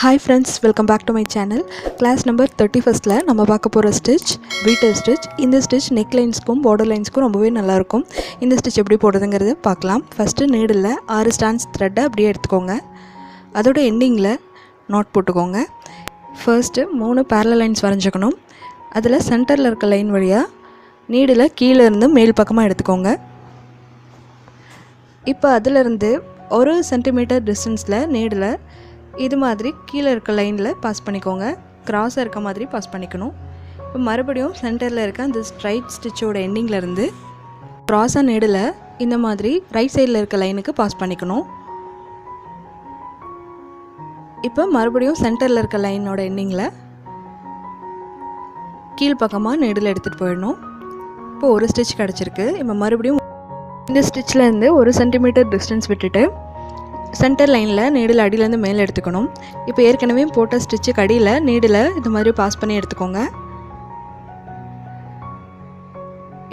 Hi friends, welcome back to my channel. Class number 31st la நம்ம பார்க்க போற stitch WHEATEAR stitch. இந்த stitch neck linesக்கும் border linesக்கும் ரொம்பவே நல்லா இருக்கும். இந்த ஸ்டிட்ச் எப்படி போடுறதுங்கிறது பார்க்கலாம். ஃபர்ஸ்ட் நீடில்ல 6 strands thread அப்படியே எடுத்துக்கோங்க. அதோட எண்டிங்ல knot போட்டுக்கோங்க. First 3 parallel lines வரைஞ்சுக்கணும். அதுல சென்டர்ல இருக்க லைன் வழியா நீடில கீழ இருந்து மேல் பக்கமா எடுத்துக்கோங்க. இப்போ அதில இருந்து 1 சென்டிமீட்டர் டிஸ்டன்ஸ்ல நீடில இது மாதிரி கீழே இருக்க லைனில் பாஸ் பண்ணிக்கோங்க. கிராஸாக இருக்க மாதிரி பாஸ் பண்ணிக்கணும். இப்போ மறுபடியும் சென்டரில் இருக்க அந்த ஸ்ட்ரைட் ஸ்டிச்சோட எண்டிங்லேருந்து கிராஸாக நீடில் இந்த மாதிரி ரைட் சைடில் இருக்க லைனுக்கு பாஸ் பண்ணிக்கணும். இப்போ மறுபடியும் சென்டரில் இருக்க லைனோட எண்டிங்கில் கீழ்ப்பக்கமாக நீடில் எடுத்துகிட்டு போயிடணும். இப்போ ஒரு ஸ்டிச் கிடச்சிருக்கு. இப்போ மறுபடியும் இந்த ஸ்டிச்சிலேருந்து 1 சென்டிமீட்டர் டிஸ்டன்ஸ் விட்டுட்டு சென்டர் லைனில் நீடில் அடியிலேருந்து மேலே எடுத்துக்கணும். இப்போ ஏற்கனவே போட்ட ஸ்டிச்சுக்கு அடியில் நீடில் இது மாதிரி பாஸ் பண்ணி எடுத்துக்கோங்க.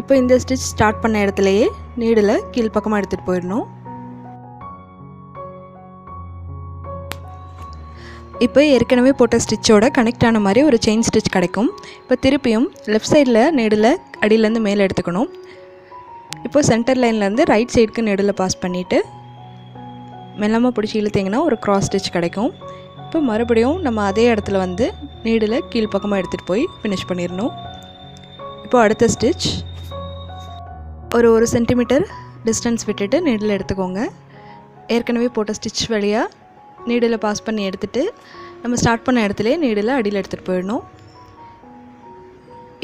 இப்போ இந்த ஸ்டிச் ஸ்டார்ட் பண்ண இடத்துலையே நீடில் கீழ்ப்பக்கமாக எடுத்துகிட்டு போயிடணும். இப்போ ஏற்கனவே போட்ட ஸ்டிச்சோட கனெக்ட் ஆன மாதிரி ஒரு செயின் ஸ்டிச் கிடைக்கும். இப்போ திருப்பியும் லெஃப்ட் சைடில் நீடில் அடியிலேருந்து மேலே எடுத்துக்கணும். இப்போ சென்டர் லைன்லேருந்து ரைட் சைடுக்கு நீடில் பாஸ் பண்ணிவிட்டு மெல்லமாக பிடிச்சி இழுத்திங்கன்னா ஒரு கிராஸ் ஸ்டிச் கிடைக்கும். இப்போ மறுபடியும் நம்ம அதே இடத்துல வந்து நீடில் கீழ்ப்பக்கமாக எடுத்துகிட்டு போய் ஃபினிஷ் பண்ணிடணும். இப்போ அடுத்த ஸ்டிச் ஒரு 1 சென்டிமீட்டர் டிஸ்டன்ஸ் விட்டுட்டு நீடில் எடுத்துக்கோங்க. ஏற்கனவே போட்ட ஸ்டிச் வழியாக நீடில் பாஸ் பண்ணி எடுத்துகிட்டு நம்ம ஸ்டார்ட் பண்ண இடத்துலையே நீடில் அடியில் எடுத்துகிட்டு போயிடணும்.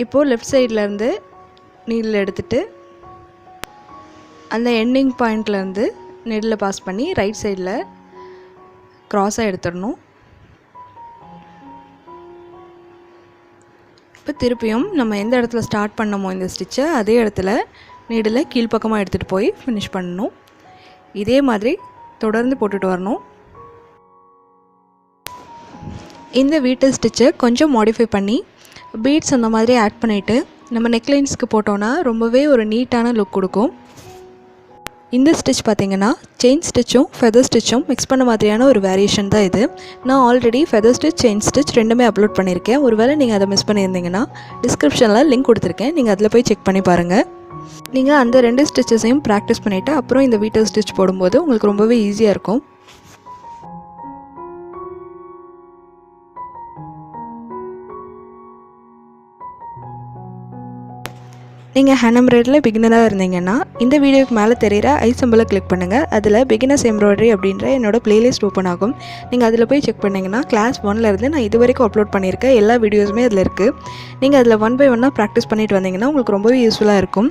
இப்போது லெஃப்ட் சைட்லேருந்து நீடில் எடுத்துகிட்டு அந்த எண்டிங் பாயிண்ட்லேருந்து நீடில் பாஸ் பண்ணி ரைட் சைடில் க்ராஸாக எடுத்துடணும். இப்போ திருப்பியும் நம்ம எந்த இடத்துல ஸ்டார்ட் பண்ணமோ இந்த ஸ்டிச்சை அதே இடத்துல நீடில் கீழ்ப்பக்கமாக எடுத்துகிட்டு போய் ஃபினிஷ் பண்ணணும். இதே மாதிரி தொடர்ந்து போட்டுட்டு வரணும். இந்த WHEATEAR ஸ்டிச்சை கொஞ்சம் மாடிஃபை பண்ணி பீட்ஸ் அந்த மாதிரி ஆட் பண்ணிவிட்டு நம்ம நெக்லைன்ஸ்க்கு போட்டோன்னா ரொம்பவே ஒரு நீட்டான லுக் கொடுக்கும். இந்த ஸ்டிச் பார்த்திங்கன்னா செயின் ஸ்டிச்சும் ஃபெதர் ஸ்டிச்சும் மிக்ஸ் பண்ண மாதிரியான ஒரு வேரியேஷன் தான் இது. நான் already feather stitch chain stitch ரெண்டுமே அப்லோட் பண்ணியிருக்கேன். ஒருவேளை நீங்கள் அதை மிஸ் பண்ணியிருந்தீங்கன்னா டிஸ்கிரிப்ஷனில் லிங்க் கொடுத்துருக்கேன், நீங்கள் அதில் போய் செக் பண்ணி பாருங்கள். நீங்கள் அந்த 2 ஸ்டிச்சஸையும் ப்ராக்டிஸ் பண்ணிவிட்டு அப்புறம் இந்த WHEATEAR ஸ்டிச் போடும்போது உங்களுக்கு ரொம்பவே ஈஸியாக இருக்கும். நீங்கள் ஹேண்ட் எம்ப்ராய்டரியில் பிகினராக இருந்தீங்கன்னா இந்த வீடியோக்கு மேலே தெரிகிற ஐ சிம்பிளை கிளிக் பண்ணுங்கள். அதில் பிகினர்ஸ் எம்ப்ராய்டரி அப்படின்ற என்னோட பிளேலிஸ்ட் ஓப்பன் ஆகும். நீங்கள் அதில் போய் செக் பண்ணிங்கன்னா கிளாஸ் 1லேருந்து நான் இது வரைக்கும் அப்லோட் பண்ணியிருக்கேன் எல்லா வீடியோஸுமே அதில் இருக்குது. நீங்கள் அதில் 1 by 1 ப்ராக்டிஸ் பண்ணிட்டு வந்தீங்கன்னா உங்களுக்கு ரொம்பவே யூஸ்ஃபுல்லாக இருக்கும்.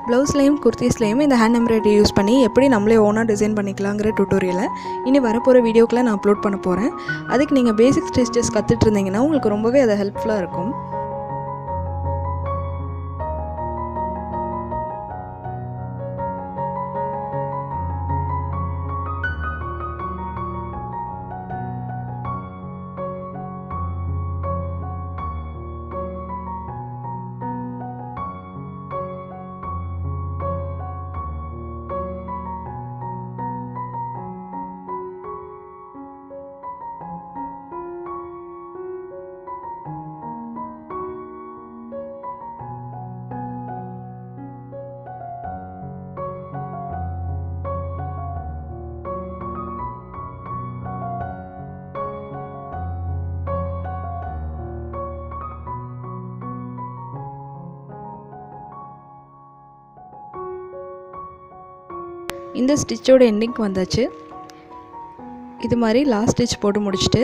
ப்ளவுஸ்லேயும் குர்த்திஸ்லேயும் இந்த ஹேண்ட் எம்ப்ராய்டரி யூஸ் பண்ணி எப்படி நம்மளே ஓனாக டிசைன் பண்ணிக்கலாங்கிற டியூட்டோரியலை இனி வரப்போகிற வீடியோக்கில் நான் அப்லோட் பண்ண போகிறேன். அதுக்கு நீங்கள் பேசிக் ஸ்டிச்சஸ் கற்றுட்டு இருந்தீங்கன்னா உங்களுக்கு ரொம்பவே அது ஹெல்ப்ஃபுல்லாக இருக்கும். இந்த ஸ்டிச்சோட எண்டிங்க்கு வந்தாச்சு. இது மாதிரி லாஸ்ட் ஸ்டிச் போட்டு முடிச்சுட்டு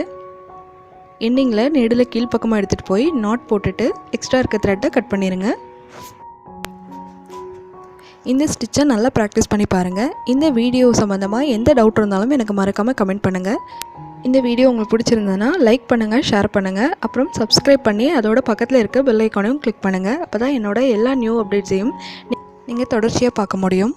எண்டிங்கில் நீடில் கீழ்ப்பக்கமாக எடுத்துகிட்டு போய் நாட் போட்டுட்டு எக்ஸ்ட்ரா இருக்க த்ரெட்டை கட் பண்ணிடுங்க. இந்த ஸ்டிச்சை நல்லா ப்ராக்டிஸ் பண்ணி பாருங்கள். இந்த வீடியோ சம்மந்தமாக எந்த டவுட் இருந்தாலும் எனக்கு மறக்காமல் கமெண்ட் பண்ணுங்கள். இந்த வீடியோ உங்களுக்கு பிடிச்சிருந்ததுன்னா லைக் பண்ணுங்கள், ஷேர் பண்ணுங்கள், அப்புறம் சப்ஸ்கிரைப் பண்ணி அதோட பக்கத்தில் இருக்க பெல் ஐக்கானையும் கிளிக் பண்ணுங்கள். அப்போ தான் என்னோட எல்லா நியூ அப்டேட்ஸையும் நீங்கள் தொடர்ச்சியாக பார்க்க முடியும்.